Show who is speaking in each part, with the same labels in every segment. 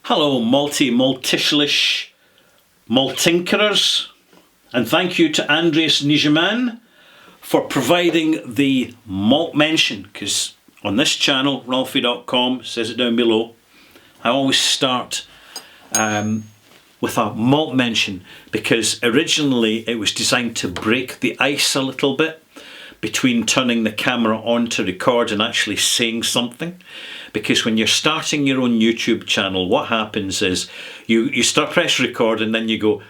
Speaker 1: Hello, multishlish maltinkerers, and thank you to Andreas Nijman for providing the malt mention, because on this channel, Ralphie.com, says it down below, I always start with a malt mention, because originally it was designed to break the ice a little bit between turning the camera on to record and actually saying something. Because when you're starting your own YouTube channel, what happens is you start press record and then you go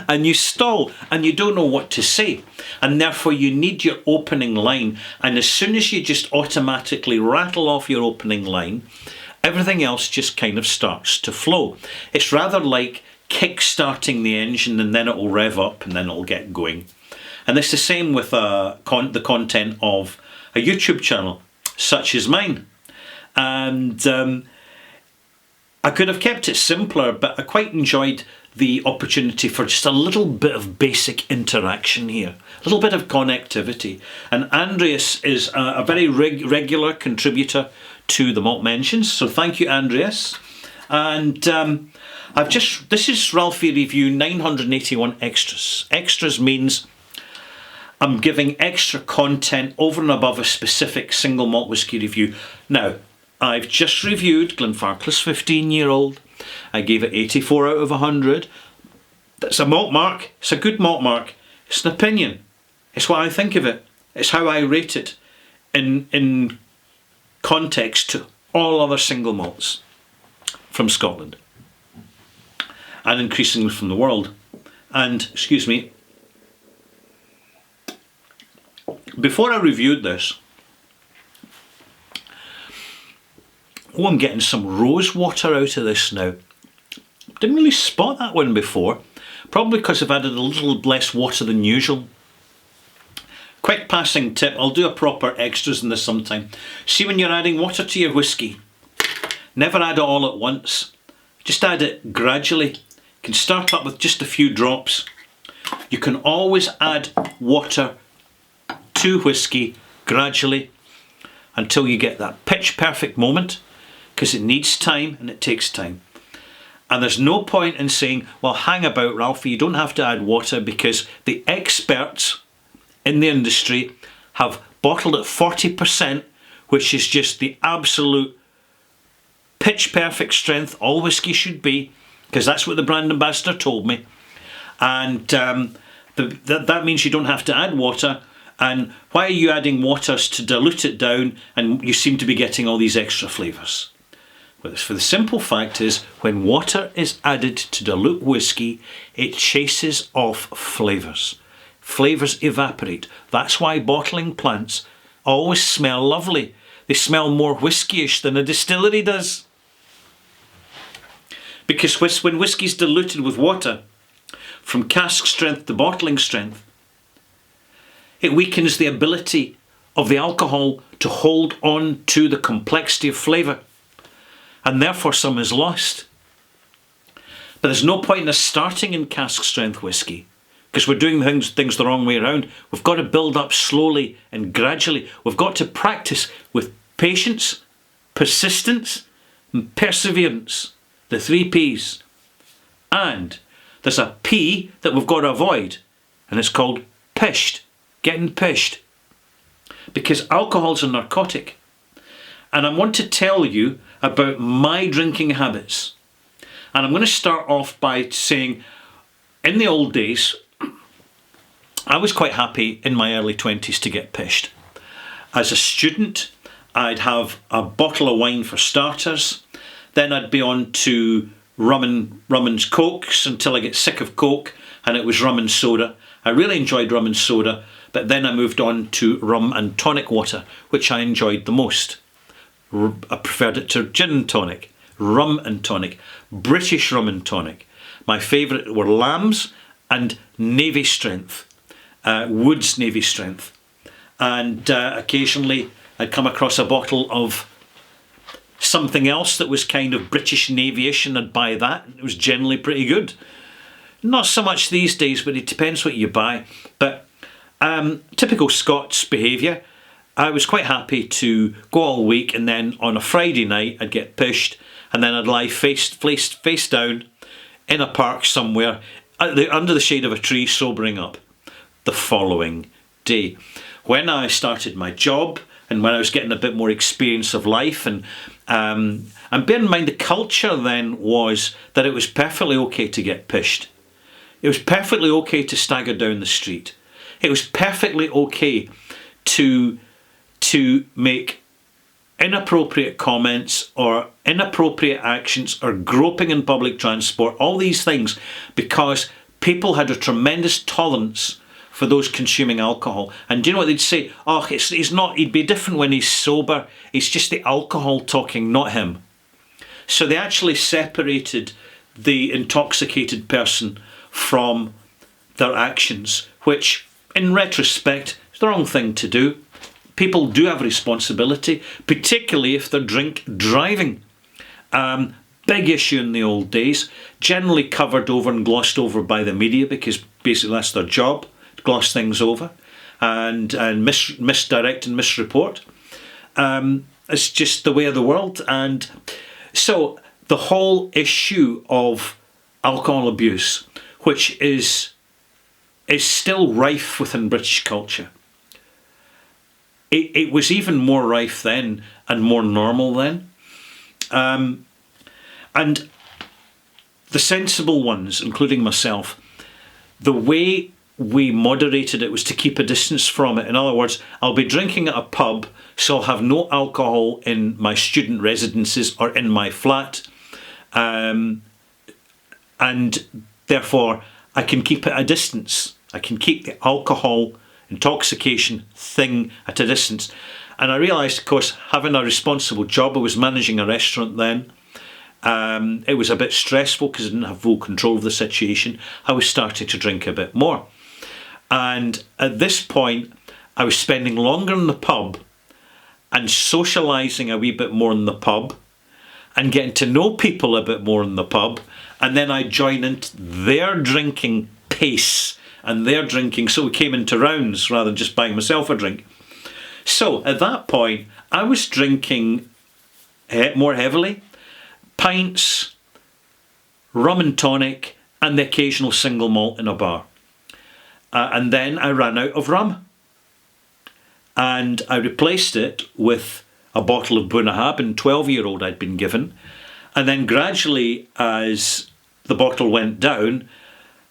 Speaker 1: and you stall and you don't know what to say, and therefore you need your opening line. And as soon as you just automatically rattle off your opening line, everything else just kind of starts to flow. It's rather like kick-starting the engine, and then it will rev up and then it will get going. And it's the same with the content of a YouTube channel such as mine. And I could have kept it simpler, but I quite enjoyed the opportunity for just a little bit of basic interaction here, a little bit of connectivity. And Andreas is a very regular contributor to the Malt Mentions, so thank you, Andreas. And this is Ralphie Review 981 Extras. Extras means I'm giving extra content over and above a specific single malt whisky review. Now, I've just reviewed Glenfarclas 15-year-old. I gave it 84 out of 100. That's a malt mark. It's a good malt mark. It's an opinion. It's what I think of it. It's how I rate it in context to all other single malts from Scotland and increasingly from the world. And, excuse me, before I reviewed this, I'm getting some rose water out of this now. Didn't really spot that one before, probably because I've added a little less water than usual. Quick passing tip, I'll do a proper extras in this sometime. See, when you're adding water to your whisky, never add it all at once. Just add it gradually. You can start up with just a few drops. You can always add water to whisky gradually until you get that pitch perfect moment, because it needs time and it takes time. And there's no point in saying, well, hang about, Ralphie, you don't have to add water, because the experts in the industry have bottled at 40%, which is just the absolute pitch perfect strength all whisky should be, because that's what the brand ambassador told me. And that means you don't have to add water. And why are you adding waters to dilute it down, and you seem to be getting all these extra flavours? Well, for the simple fact is, when water is added to dilute whisky, it chases off flavours. Flavours evaporate. That's why bottling plants always smell lovely. They smell more whiskyish than a distillery does. Because when whisky's diluted with water, from cask strength to bottling strength, it weakens the ability of the alcohol to hold on to the complexity of flavour, and therefore some is lost. But there's no point in us starting in cask strength whisky, because we're doing things the wrong way around. We've got to build up slowly and gradually. We've got to practice with patience, persistence and perseverance, the 3 Ps. And there's a P that we've got to avoid, and it's called pished. Getting pished, because alcohol's a narcotic. And I want to tell you about my drinking habits. And I'm going to start off by saying, in the old days, I was quite happy in my early 20s to get pished. As a student, I'd have a bottle of wine for starters, then I'd be on to rum and cokes until I get sick of coke, and it was rum and soda. I really enjoyed rum and soda. But then I moved on to rum and tonic water, which I enjoyed the most. I preferred it to gin and tonic, rum and tonic, British rum and tonic. My favourite were Lamb's and Navy Strength, Wood's Navy Strength. And occasionally I'd come across a bottle of something else that was kind of British Navy-ish, and I'd buy that. It was generally pretty good. Not so much these days, but it depends what you buy. But typical Scots behaviour. I was quite happy to go all week, and then on a Friday night I'd get pushed, and then I'd lie face down in a park somewhere under the shade of a tree, sobering up the following day. When I started my job and when I was getting a bit more experience of life, and bear in mind the culture then was that it was perfectly okay to get pushed. It was perfectly okay to stagger down the street. It was perfectly okay to make inappropriate comments or inappropriate actions or groping in public transport, all these things, because people had a tremendous tolerance for those consuming alcohol. And do you know what they'd say? Oh, he'd be different when he's sober. It's just the alcohol talking, not him. So they actually separated the intoxicated person from their actions, which in retrospect is the wrong thing to do. People do have responsibility, particularly if they're drink driving. Big issue in the old days, generally covered over and glossed over by the media, because basically that's their job, to gloss things over and misdirect and misreport. It's just the way of the world. And so the whole issue of alcohol abuse, which is still rife within British culture. It was even more rife then and more normal then. And the sensible ones, including myself, the way we moderated it was to keep a distance from it. In other words, I'll be drinking at a pub, so I'll have no alcohol in my student residences or in my flat. And therefore, I can keep it at a distance. I can keep the alcohol intoxication thing at a distance. And I realised, of course, having a responsible job, I was managing a restaurant then. It was a bit stressful because I didn't have full control of the situation. I was starting to drink a bit more. And at this point, I was spending longer in the pub and socialising a wee bit more in the pub and getting to know people a bit more in the pub. And then I'd join into their drinking pace and their drinking, so we came into rounds rather than just buying myself a drink. So at that point, I was drinking more heavily, pints, rum and tonic, and the occasional single malt in a bar. And then I ran out of rum. And I replaced it with a bottle of Bunahab, 12-year-old I'd been given. And then gradually, as the bottle went down,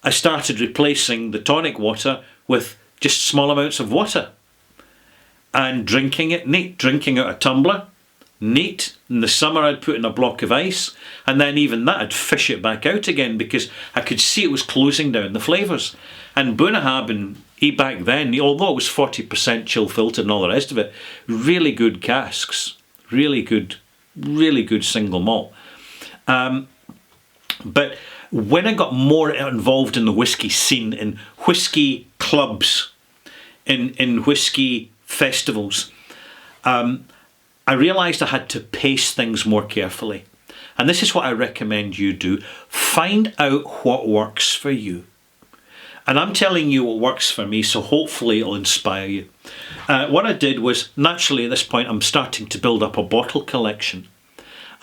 Speaker 1: I started replacing the tonic water with just small amounts of water and drinking it neat, drinking out a tumbler, neat. In the summer I'd put in a block of ice, and then even that I'd fish it back out again because I could see it was closing down the flavours. And Bunahab and back then, although it was 40% chill filtered and all the rest of it, really good casks, really good single malt. But when I got more involved in the whisky scene, in whisky clubs, in whisky festivals, I realised I had to pace things more carefully. And this is what I recommend you do. Find out what works for you. And I'm telling you what works for me, so hopefully it'll inspire you. What I did was, naturally at this point, I'm starting to build up a bottle collection.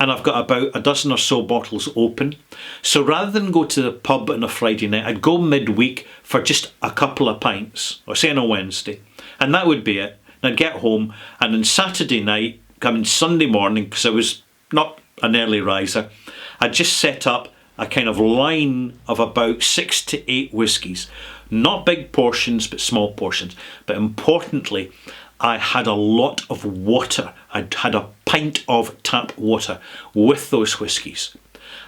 Speaker 1: And I've got about a dozen or so bottles open. So rather than go to the pub on a Friday night, I'd go midweek for just a couple of pints, or say on a Wednesday. And that would be it. And I'd get home, and on Saturday night, coming Sunday morning, because I was not an early riser, I'd just set up a kind of line of about 6 to 8 whiskies. Not big portions, but small portions. But importantly, I had a lot of water. I'd had a pint of tap water with those whiskies,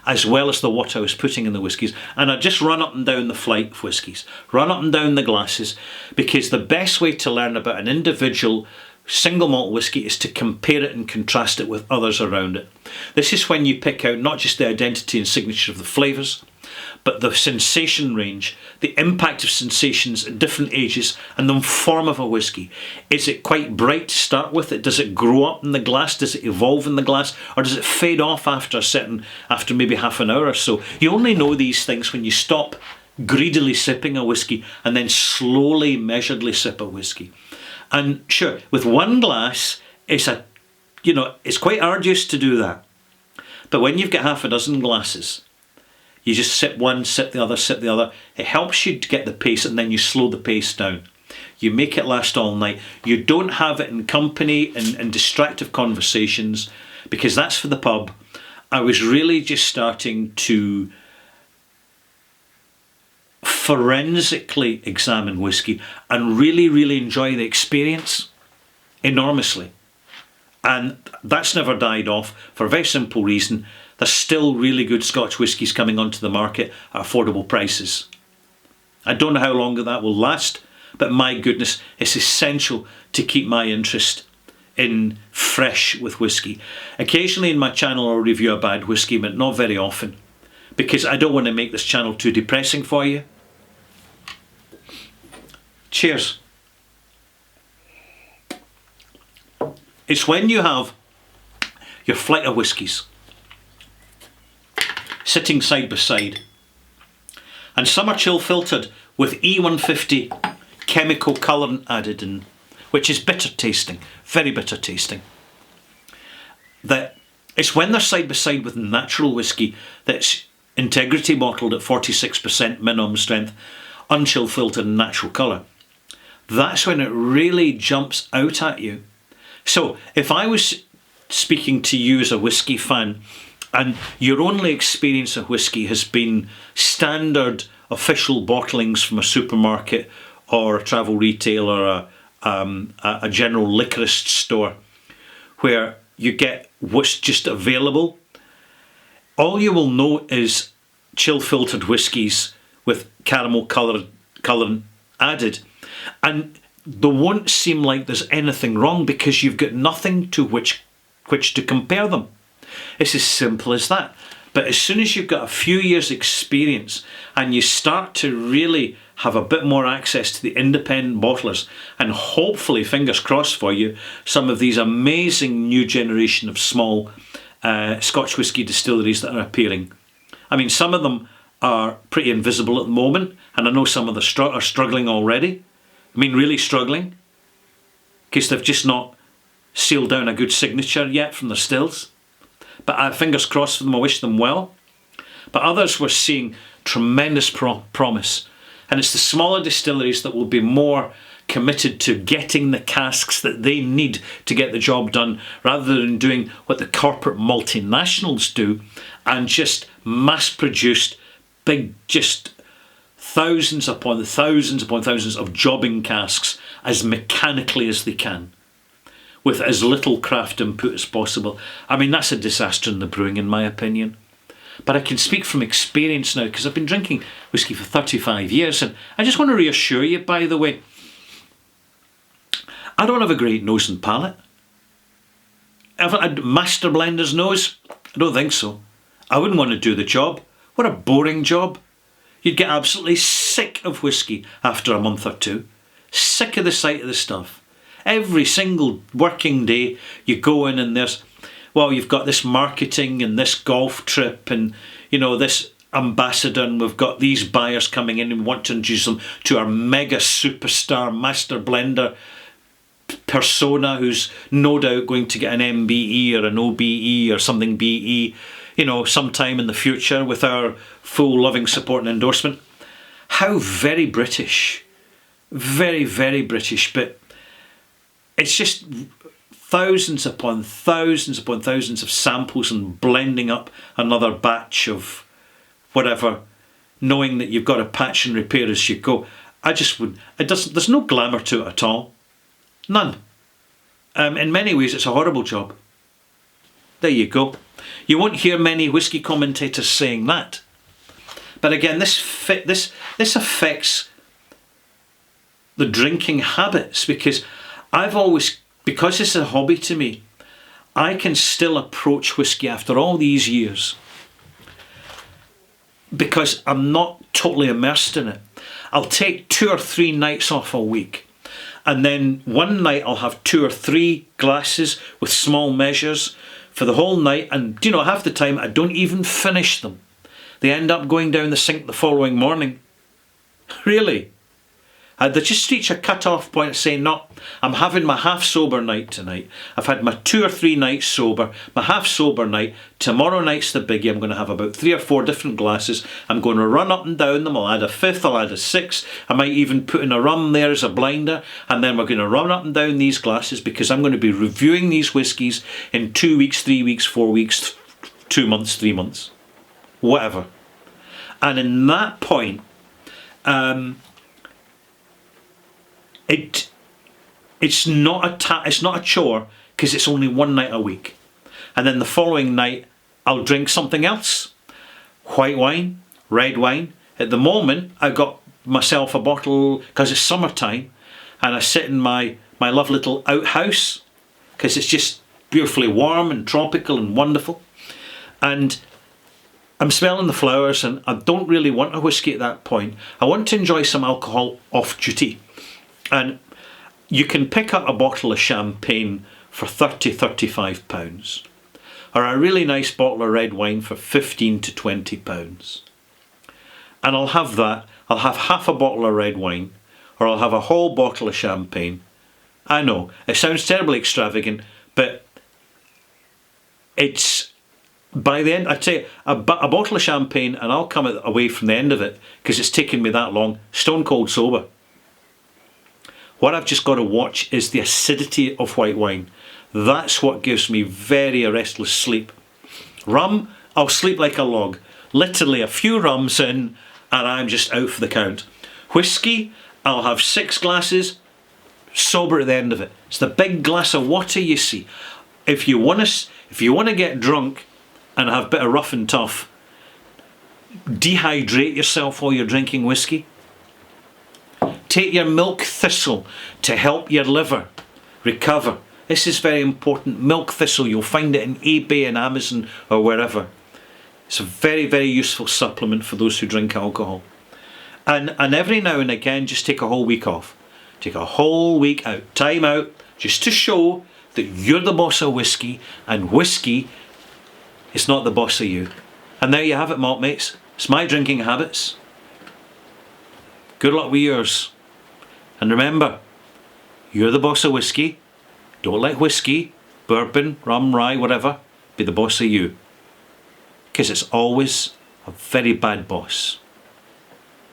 Speaker 1: as well as the water I was putting in the whiskies. And I'd just run up and down the flight of whiskies, run up and down the glasses, because the best way to learn about an individual single malt whisky is to compare it and contrast it with others around it. This is when you pick out not just the identity and signature of the flavours, but the sensation range, the impact of sensations at different ages, and the form of a whisky. Is it quite bright to start with? Does it grow up in the glass? Does it evolve in the glass? Or does it fade off after maybe half an hour or so? You only know these things when you stop greedily sipping a whisky and then slowly, measuredly sip a whisky. And sure, with one glass, it's quite arduous to do that. But when you've got half a dozen glasses, you just sip one, sip the other, sip the other. It helps you to get the pace, and then you slow the pace down. You make it last all night. You don't have it in company and distractive conversations, because that's for the pub. I was really just starting to forensically examine whiskey and really, really enjoy the experience enormously. And that's never died off for a very simple reason. There's still really good Scotch whiskies coming onto the market at affordable prices. I don't know how long that will last, but my goodness, it's essential to keep my interest in fresh with whiskey. Occasionally in my channel I'll review a bad whiskey, but not very often, because I don't want to make this channel too depressing for you. Cheers. It's when you have your flight of whiskies sitting side by side, and some are chill filtered with E150 chemical colouring added in, which is bitter tasting, very bitter tasting. That it's when they're side by side with natural whiskey that's integrity bottled at 46% minimum strength, unchill filtered and natural colour. That's when it really jumps out at you. So if I was speaking to you as a whiskey fan, and your only experience of whiskey has been standard official bottlings from a supermarket or a travel retail or a general liquorist store, where you get what's just available, all you will know is chill filtered whiskies with caramel colouring added, and there won't seem like there's anything wrong because you've got nothing to which to compare them. It's as simple as that. But as soon as you've got a few years experience and you start to really have a bit more access to the independent bottlers, and hopefully, fingers crossed for you, some of these amazing new generation of small Scotch whisky distilleries that are appearing. I mean, some of them are pretty invisible at the moment, and I know some of them are struggling already. I mean, really struggling, because they've just not sealed down a good signature yet from the stills. But fingers crossed for them, I wish them well. But others we're seeing tremendous promise. And it's the smaller distilleries that will be more committed to getting the casks that they need to get the job done, rather than doing what the corporate multinationals do and just mass-produced big, just thousands upon thousands of jobbing casks as mechanically as they can, with as little craft input as possible. I mean, that's a disaster in the brewing, in my opinion. But I can speak from experience now, because I've been drinking whiskey for 35 years, and I just want to reassure you, by the way, I don't have a great nose and palate. Have I a master blender's nose? I don't think so. I wouldn't want to do the job. What a boring job. You'd get absolutely sick of whiskey after a month or two. Sick of the sight of the stuff. Every single working day you go in and you've got this marketing and this golf trip and, this ambassador, and we've got these buyers coming in and want to introduce them to our mega superstar master blender persona, who's no doubt going to get an MBE or an OBE or something BE, sometime in the future with our full loving support and endorsement. How very British. Very, very British. But it's just thousands upon thousands upon thousands of samples and blending up another batch of whatever, knowing that you've got to patch and repair as you go. There's no glamour to it at all. None. In many ways, it's a horrible job. There you go. You won't hear many whiskey commentators saying that. But again, this affects the drinking habits, because because it's a hobby to me, I can still approach whiskey after all these years, because I'm not totally immersed in it. I'll take 2 or 3 nights off a week, and then one night I'll have 2 or 3 glasses with small measures for the whole night, and half the time I don't even finish them. They end up going down the sink the following morning. Really. They just reach a cut-off point saying, no, I'm having my half-sober night tonight. I've had my 2 or 3 nights sober, my half-sober night. Tomorrow night's the biggie. I'm going to have about 3 or 4 different glasses. I'm going to run up and down them. I'll add a 5th, I'll add a 6th. I might even put in a rum there as a blinder. And then we're going to run up and down these glasses because I'm going to be reviewing these whiskies in 2 weeks, 3 weeks, 4 weeks, 2 months, 3 months, whatever. And in that point, it's not a chore because it's only one night a week, and then the following night I'll drink something else, white wine, red wine. At the moment I got myself a bottle because it's summertime, and I sit in my lovely little outhouse because it's just beautifully warm and tropical and wonderful, and I'm smelling the flowers, and I don't really want a whiskey at that point. I want to enjoy some alcohol off duty. And you can pick up a bottle of champagne for £30–35, or a really nice bottle of red wine for £15 to £20. And I'll have that. I'll have half a bottle of red wine, or I'll have a whole bottle of champagne. I know, it sounds terribly extravagant, but it's, by the end, I'd say a bottle of champagne and I'll come away from the end of it, because it's taken me that long, stone cold sober. What I've just got to watch is the acidity of white wine. That's what gives me very restless sleep. Rum, I'll sleep like a log. Literally a few rums in and I'm just out for the count. Whiskey, I'll have 6 glasses, sober at the end of it. It's the big glass of water, you see. If you want to get drunk and have a bit of rough and tough, dehydrate yourself while you're drinking whiskey. Take your milk thistle to help your liver recover. This is very important. Milk thistle, you'll find it in eBay and Amazon or wherever. It's a very, very useful supplement for those who drink alcohol. And every now and again, just take a whole week off. Take a whole week out, time out, just to show that you're the boss of whiskey, and whiskey is not the boss of you. And there you have it, malt mates. It's my drinking habits. Good luck with yours. And remember, you're the boss of whiskey. Don't let whiskey, bourbon, rum, rye, whatever, be the boss of you. Because it's always a very bad boss.